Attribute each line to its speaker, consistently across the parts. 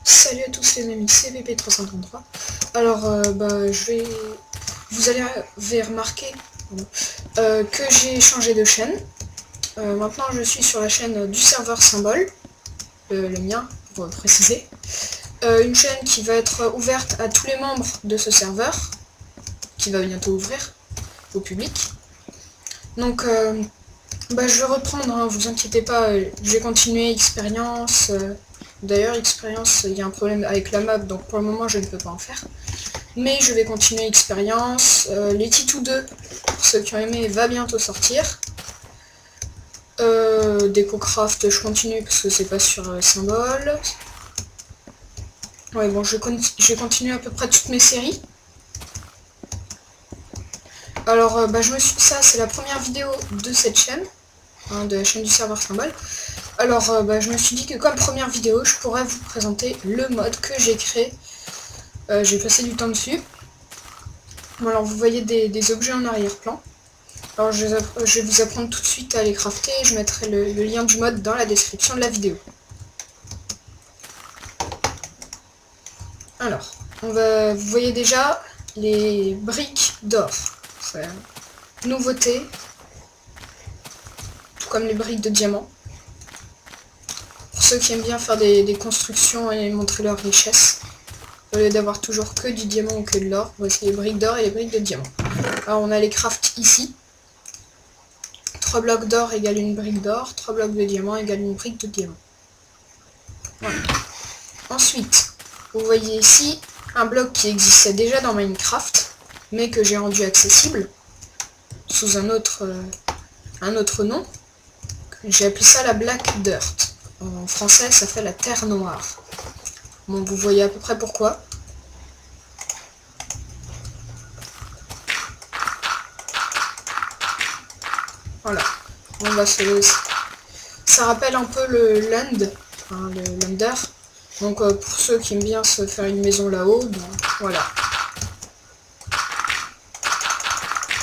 Speaker 1: Salut à tous les amis, c'est VP333. Alors, vous allez remarquer que j'ai changé de chaîne. Maintenant, je suis sur la chaîne du serveur Symbole, le mien, pour préciser. Une chaîne qui va être ouverte à tous les membres de ce serveur, qui va bientôt ouvrir au public. Donc, je vais reprendre, hein, vous inquiétez pas, je vais continuer expérience. D'ailleurs, expérience, il y a un problème avec la map, donc pour le moment, je ne peux pas en faire. Mais je vais continuer expérience. Les Titou 2, pour ceux qui ont aimé, va bientôt sortir. DecoCraft, je continue parce que c'est pas sur Symbole. Ouais, bon, je vais continuer à peu près toutes mes séries. Alors, ça, c'est la première vidéo de cette chaîne, hein, de la chaîne du serveur Symbole. Alors, je me suis dit que comme première vidéo, je pourrais vous présenter le mode que j'ai créé. J'ai passé du temps dessus. Bon, alors, vous voyez des objets en arrière-plan. Alors, je vais vous apprendre tout de suite à les crafter. Je mettrai le lien du mode dans la description de la vidéo. Alors, vous voyez déjà les briques d'or. C'est une nouveauté. Tout comme les briques de diamant. Pour ceux qui aiment bien faire des constructions et montrer leur richesse, au lieu d'avoir toujours que du diamant ou que de l'or, voici les briques d'or et les briques de diamant. Alors on a les crafts ici. 3 blocs d'or égale une brique d'or, 3 blocs de diamant égale une brique de diamant. Voilà. Ensuite, vous voyez ici un bloc qui existait déjà dans Minecraft, mais que j'ai rendu accessible sous un autre nom. J'ai appelé ça la Black Dirt. En français, ça fait la terre noire. Bon, vous voyez à peu près pourquoi. Voilà. Bon, ça rappelle un peu le land, hein, le lander. Donc pour ceux qui aiment bien se faire une maison là-haut, ben, voilà.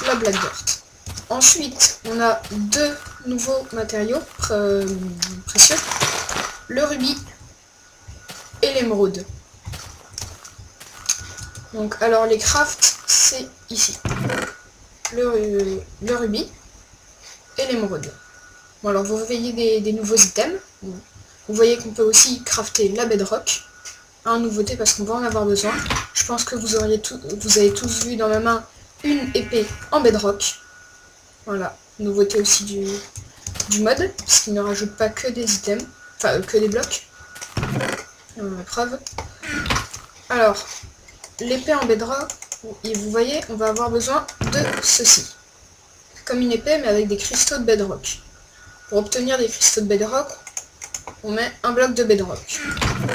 Speaker 1: La Black Dirt. Ensuite, on a deux nouveaux matériaux précieux. Le rubis et l'émeraude. Donc alors les crafts, c'est ici. Le rubis et l'émeraude. Bon, alors vous voyez des nouveaux items. Vous voyez qu'on peut aussi crafter la bedrock. Un nouveauté parce qu'on va en avoir besoin. Je pense que vous avez tous vu dans ma main une épée en bedrock. Voilà, nouveauté aussi du mode, parce qu'il ne rajoute pas que des items, enfin que des blocs. La preuve. Alors, l'épée en bedrock, et vous voyez, on va avoir besoin de ceci. Comme une épée, mais avec des cristaux de bedrock. Pour obtenir des cristaux de bedrock, on met un bloc de bedrock.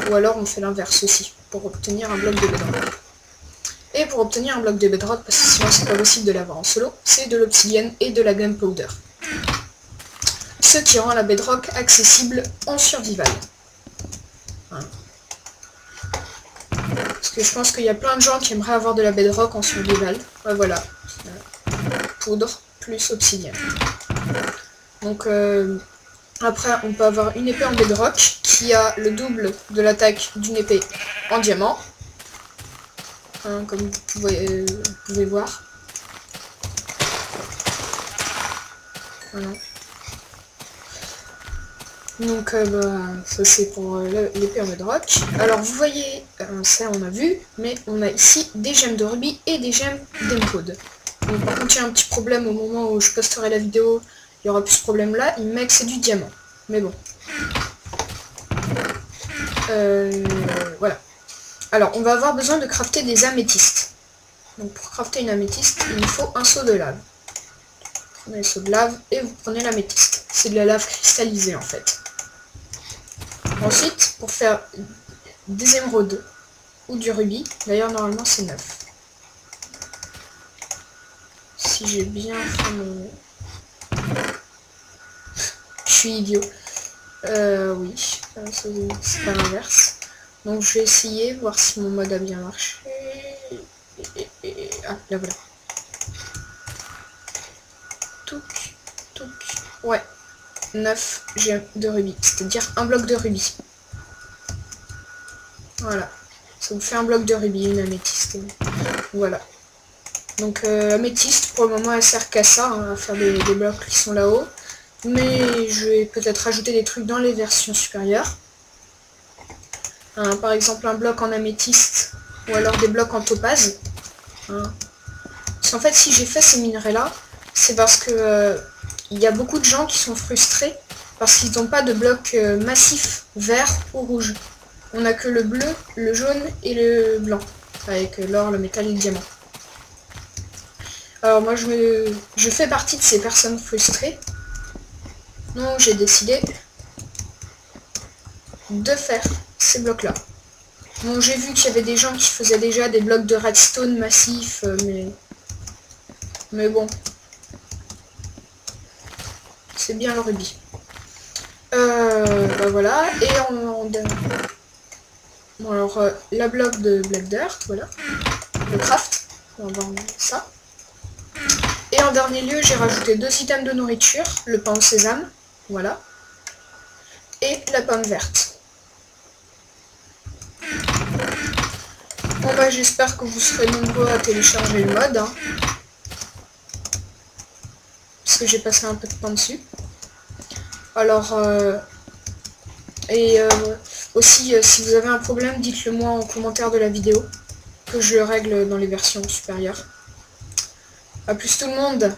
Speaker 1: Ou alors on fait l'inverse aussi, pour obtenir un bloc de bedrock. Et pour obtenir un bloc de bedrock, parce que sinon c'est pas possible de l'avoir en solo, c'est de l'obsidienne et de la gunpowder. Ce qui rend la bedrock accessible en survival. Voilà. Parce que je pense qu'il y a plein de gens qui aimeraient avoir de la bedrock en survival. Ouais, voilà. Poudre plus obsidienne. Donc après on peut avoir une épée en bedrock qui a le double de l'attaque d'une épée en diamant. Hein, comme vous pouvez voir. Voilà. Donc ça c'est pour l'épée en bedrock. Alors vous voyez, ça on a vu, mais on a ici des gemmes de rubis et des gemmes d'émeraude. Donc par contre il y a un petit problème au moment où je posterai la vidéo, il y aura plus ce problème là, il me met que c'est du diamant. Mais bon. Voilà. Alors on va avoir besoin de crafter des améthystes. Donc pour crafter une améthyste, il nous faut un seau de lave. Vous prenez le seau de lave et vous prenez l'améthyste. C'est de la lave cristallisée en fait. Ensuite, pour faire des émeraudes ou du rubis, d'ailleurs normalement c'est 9. Si j'ai bien fait mon... Je suis idiot. Oui, c'est pas l'inverse. Donc je vais essayer, voir si mon mode a bien marché. Ah, là voilà. Touc, touc. Ouais. 9 gemmes de rubis, c'est-à-dire un bloc de rubis. Voilà. Ça vous fait un bloc de rubis, une améthyste. Voilà. Donc améthyste, pour le moment, elle sert qu'à ça, hein, à faire des blocs qui sont là-haut. Mais je vais peut-être rajouter des trucs dans les versions supérieures. Hein, par exemple, un bloc en améthyste, ou alors des blocs en topaze. Hein. Parce qu'en fait, si j'ai fait ces minerais-là, c'est parce que il y a beaucoup de gens qui sont frustrés parce qu'ils n'ont pas de blocs massifs, vert ou rouge. On n'a que le bleu, le jaune et le blanc, avec l'or, le métal et le diamant. Alors moi je fais partie de ces personnes frustrées. Donc j'ai décidé de faire ces blocs-là. Bon, j'ai vu qu'il y avait des gens qui faisaient déjà des blocs de redstone massifs, mais bon, c'est bien le rubis. Bah voilà, et bon alors la bloc de Black Dirt, voilà, le craft, on va voir ça. Et en dernier lieu, j'ai rajouté 2 items de nourriture, le pain au sésame, voilà, et la pomme verte. Bon bah j'espère que vous serez nombreux à télécharger le mode, hein, parce que j'ai passé un peu de temps dessus. Alors, aussi, si vous avez un problème, dites-le moi en commentaire de la vidéo, que je le règle dans les versions supérieures. A plus tout le monde!